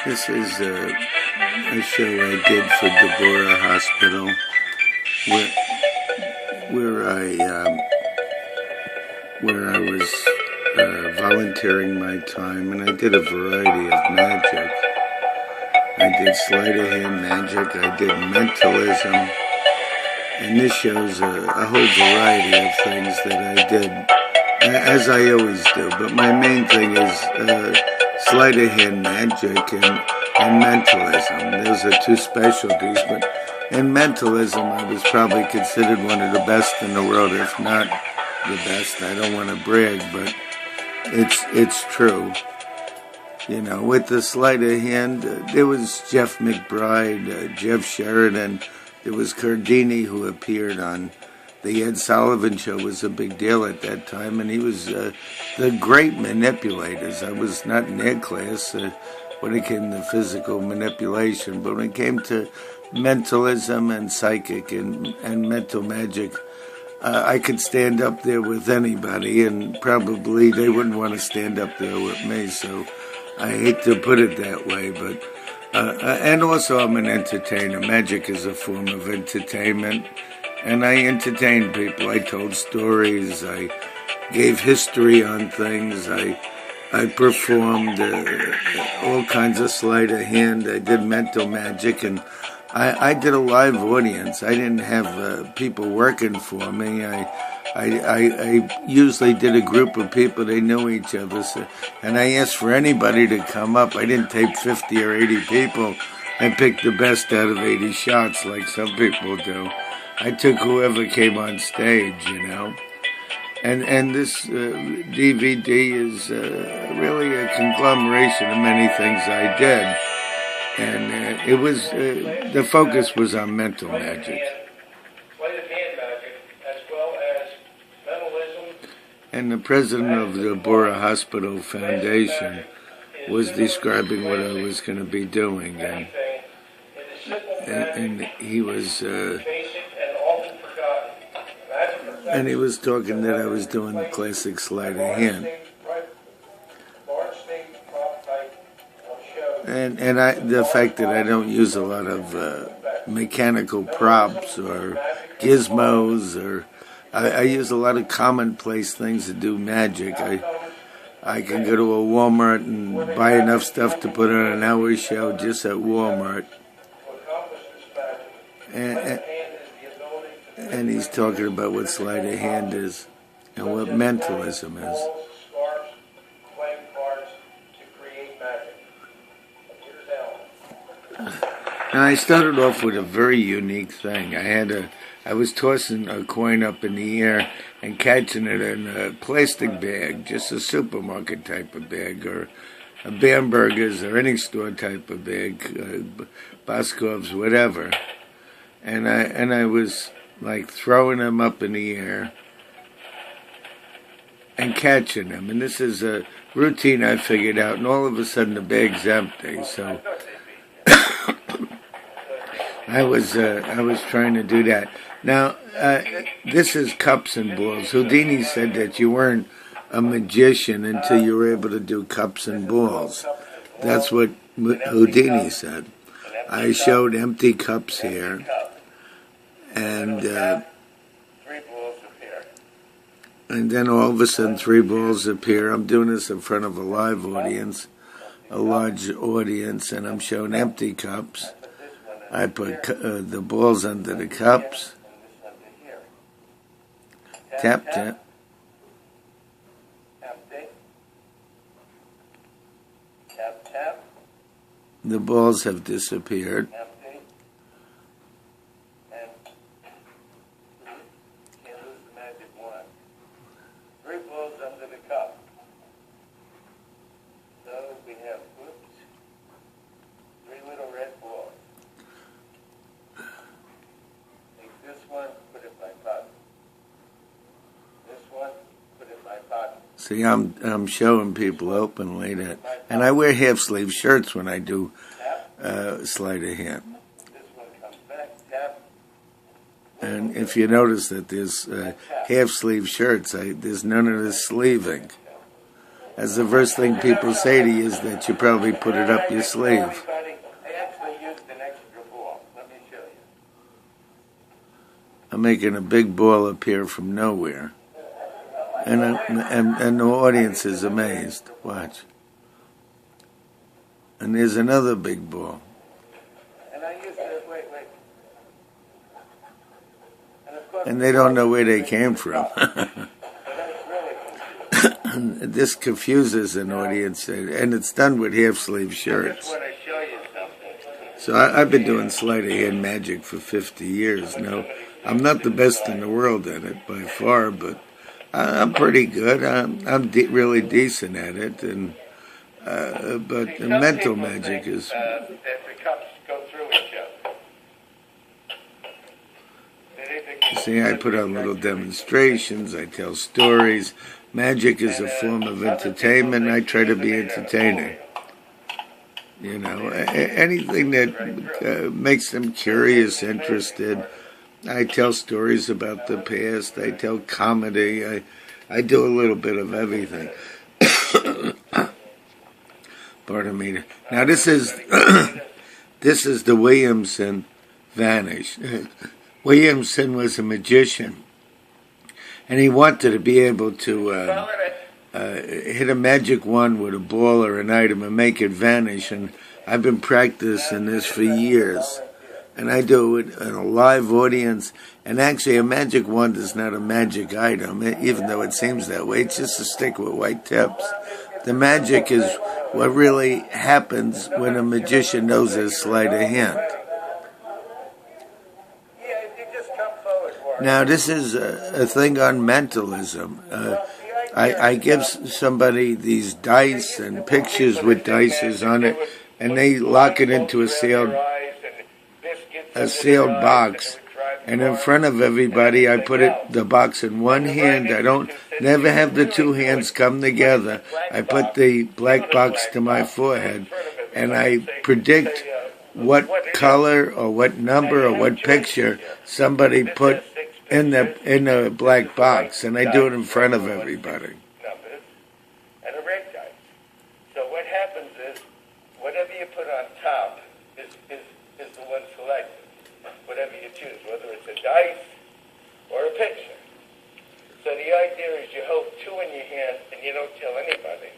This is a show I did for Deborah Hospital, where I was volunteering my time, and I did a variety of magic. I did sleight of hand magic. I did mentalism, and this shows a whole variety of things that I did, as I always do. But my main thing is sleight of hand magic and mentalism. Those are two specialties, but in mentalism I was probably considered one of the best in the world, if not the best. I don't want to brag, but it's true. You know, with the sleight of hand, there was Jeff McBride, Jeff Sheridan, there was Cardini who appeared on the Ed Sullivan Show. Was a big deal at that time, and he was the great manipulators. I was not in their class when it came to physical manipulation, but when it came to mentalism and psychic and mental magic, I could stand up there with anybody, and probably they wouldn't want to stand up there with me, so I hate to put it that way, but and also I'm an entertainer. Magic is a form of entertainment, and I entertained people. I told stories, I gave history on things, I performed all kinds of sleight of hand. I did mental magic, and I did a live audience. I didn't have people working for me. I usually did a group of people, they knew each other, and I asked for anybody to come up. I didn't tape 50 or 80 people and pick the best out of 80 shots like some people do. I took whoever came on stage, you know. And this DVD is really a conglomeration of many things I did. And it was, the focus was on mental magic. And the president of the Deborah Hospital Foundation was describing what I was going to be doing, and he was talking that I was doing the classic sleight of hand, and the fact that I don't use a lot of mechanical props or gizmos or. I use a lot of commonplace things to do magic. I can go to a Walmart and buy enough stuff to put on an hour show just at Walmart. And he's talking about what sleight of hand is and what mentalism is. And I started off with a very unique thing. I was tossing a coin up in the air and catching it in a plastic bag, just a supermarket type of bag, or a Bamberger's or any store type of bag, Boscov's, whatever. And I was like throwing them up in the air and catching them. And this is a routine I figured out, and all of a sudden the bag's empty. So I was trying to do that. Now, this is cups and balls. Houdini said that you weren't a magician until you were able to do cups and balls. That's what Houdini said. I showed empty cups here, and then all of a sudden 3 balls appear. I'm doing this in front of a live audience, a large audience, and I'm showing empty cups. I put the balls under the cups. Tap, tap. The balls have disappeared. See, I'm showing people openly that, and I wear half-sleeve shirts when I do sleight of hand. And if you notice that there's half-sleeve shirts, there's none of this sleeving. as the first thing people say to you is that you probably put it up your sleeve. I actually used an extra ball. Let me show you. I'm making a big ball appear from nowhere. And the audience is amazed. Watch. And there's another big ball. And I used to, wait. And of course, And they don't know where they came from. so that's really This confuses an audience, and it's done with half-sleeve I just shirts. want to show you something. So I've been doing sleight of hand magic for 50 years now. I'm not the best in the world at it by far, but I'm pretty good. I'm really decent at it, and but the mental magic is. That the cups go through each other. See, I put on little demonstrations. I tell stories. Magic is a form of entertainment. I try to be entertaining. You know, anything that makes them curious, interested. I tell stories about the past. I tell comedy. I do a little bit of everything. Pardon me. Now this is this is the Williamson vanish. Williamson was a magician, and he wanted to be able to hit a magic wand with a ball or an item and make it vanish. And I've been practicing this for years. And I do it in a live audience. And actually, a magic wand is not a magic item, even though it seems that way. It's just a stick with white tips. The magic is what really happens when a magician knows his sleight of hand. Now, this is a thing on mentalism. I give somebody these dice and pictures with dices on it, and they lock it into a sealed box, and in front of everybody I put the box in one hand. I don't never have the two hands come together. I put the black box to my forehead, and I predict what color or what number or what picture somebody put in the black box, and I do it in front of everybody. And a red dice. So what happens is whatever you put on top is the one selected. Whatever you choose, whether it's a dice or a picture. So the idea is you hold two in your hand and you don't tell anybody.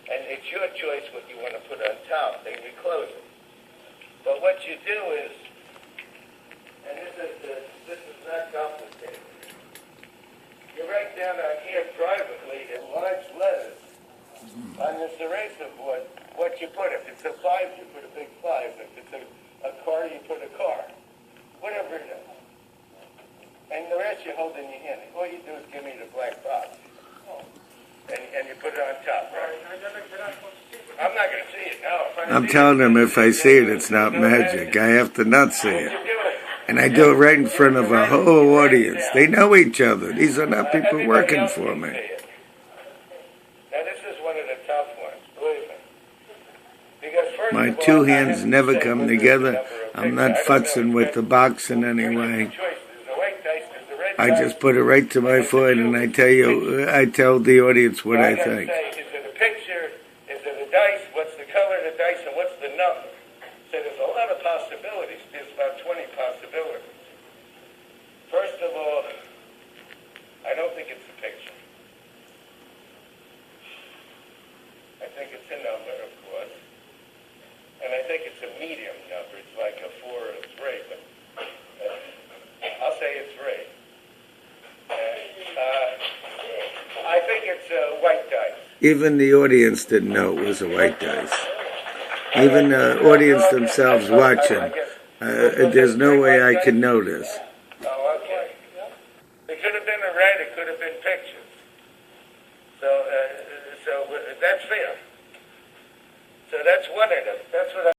And it's your choice what you want to put on top, and you close it. But what you do is, and this is not complicated, you write down on here privately in large letters on this eraser board what you put. If it's a 5, you put a big 5. If it's a car, you put a car. Whatever it is. And the rest you hold in your hand. All you do is give me the black box. And you put it on top, right? I'm not going to see it, no. I'm telling them if I see it, it's not magic. I have to not see it. And I do it right in front of a whole audience. They know each other. These are not people working for me. Now, this is one of the tough ones, believe me. Because first My of all, two I have hands to never say come whether it's together. a number of I'm pictures. not I don't futzing know. with the box in any way. There's the white dice, there's the red I dice. just put it right to my forehead, and I tell the audience what I gotta think. say, is it a picture? Is it a dice? What's the color of the dice, and what's the number? So there's a lot of possibilities. There's about 20 possibilities. First of all, I don't think it's a picture. I think it's a number, of course. And I think it's a medium number. It's like a 4 or a 3, but I'll say it's 3. I think it's white dice. Even the audience didn't know it was a white dice. Even the audience themselves watching, there's no way I could know this. Oh, okay. It could have been a red, it could have been pictures. So that's fair. So that's one of them. That's what I